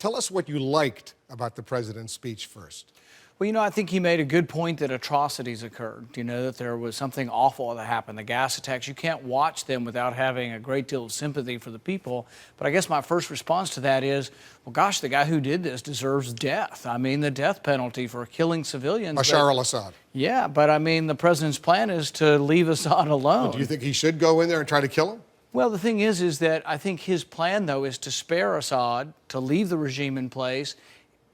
Tell us what you liked about the president's speech first. Well, I think he made a good point that atrocities occurred, that there was something awful that happened. The gas attacks, you can't watch them without having a great deal of sympathy for the people. But I guess my first response to that is, well, gosh, the guy who did this deserves death. I mean, the death penalty for killing civilians. Bashar al-Assad. Yeah, but I mean, the president's plan is to leave Assad alone. Well, do you think he should go in there and try to kill him? Well, the thing is that I think his plan, though, is to spare Assad, to leave the regime in place.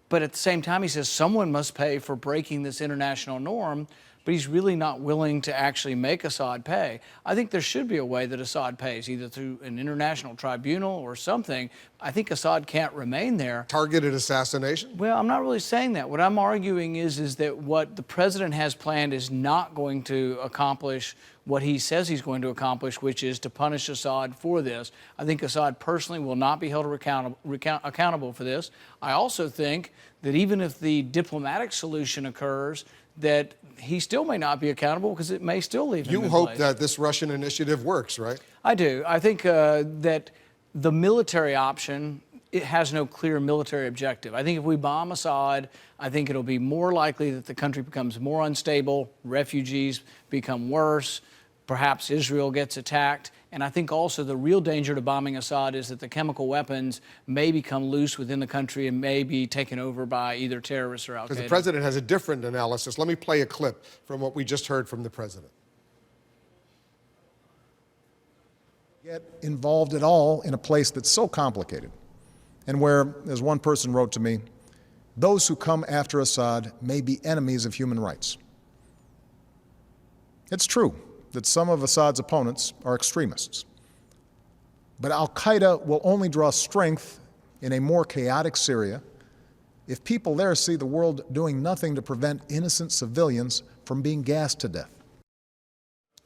But at the same time, he says someone must pay for breaking this international norm, but he's really not willing to actually make Assad pay. I think there should be a way that Assad pays, either through an international tribunal or something. I think Assad can't remain there. Targeted assassination? Well, I'm not really saying that. What I'm arguing is that what the president has planned is not going to accomplish what he says he's going to accomplish, which is to punish Assad for this. I think Assad personally will not be held accountable for this. I also think that even if the diplomatic solution occurs, that he still may not be accountable because it may still leave him in place. You hope that this Russian initiative works, right? I do. I think that the military option, it has no clear military objective. I think if we bomb Assad, I think it'll be more likely that the country becomes more unstable, refugees become worse, perhaps Israel gets attacked. And I think also the real danger to bombing Assad is that the chemical weapons may become loose within the country and may be taken over by either terrorists or al-Qaeda. Because the president has a different analysis. Let me play a clip from what we just heard from the president. Get involved at all in a place that's so complicated, and where, as one person wrote to me, those who come after Assad may be enemies of human rights. It's true that some of Assad's opponents are extremists, but al-Qaeda will only draw strength in a more chaotic Syria if people there see the world doing nothing to prevent innocent civilians from being gassed to death.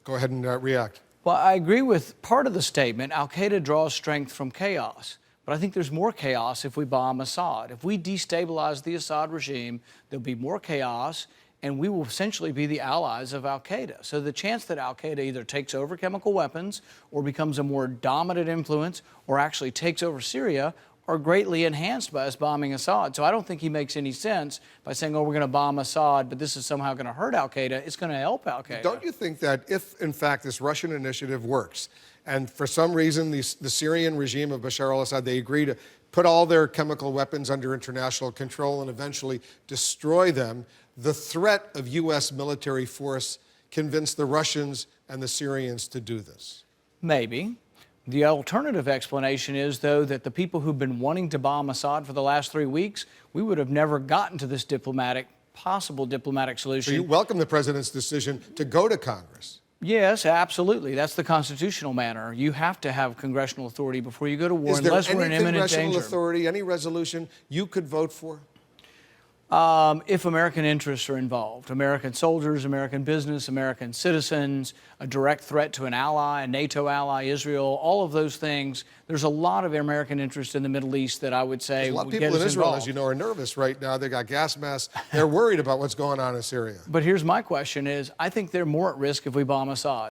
Go ahead and react. Well, I agree with part of the statement. Al-Qaeda draws strength from chaos. But I think there's more chaos if we bomb Assad. If we destabilize the Assad regime, there'll be more chaos, and we will essentially be the allies of al-Qaeda. So the chance that al-Qaeda either takes over chemical weapons or becomes a more dominant influence or actually takes over Syria are greatly enhanced by us bombing Assad. So I don't think he makes any sense by saying, oh, we're going to bomb Assad, but this is somehow going to hurt al-Qaeda. It's going to help al-Qaeda. Don't you think that if, in fact, this Russian initiative works, and for some reason the Syrian regime of Bashar al-Assad, they agree to put all their chemical weapons under international control and eventually destroy them, the threat of U.S. military force convinced the Russians and the Syrians to do this? Maybe. The alternative explanation is, though, that the people who've been wanting to bomb Assad for the last 3 weeks, we would have never gotten to this possible diplomatic solution. So you welcome the president's decision to go to Congress? Yes, absolutely. That's the constitutional manner. You have to have congressional authority before you go to war, unless we're in imminent danger. Is there any congressional authority, any resolution you could vote for? If American interests are involved, American soldiers, American business, American citizens, a direct threat to an ally, a NATO ally, Israel, all of those things, there's a lot of American interest in the Middle East that I would say a lot would of get people us in Israel, involved. as you know, are nervous right now. They got gas masks. They're worried about what's going on in Syria. But here's my question is, I think they're more at risk if we bomb Assad.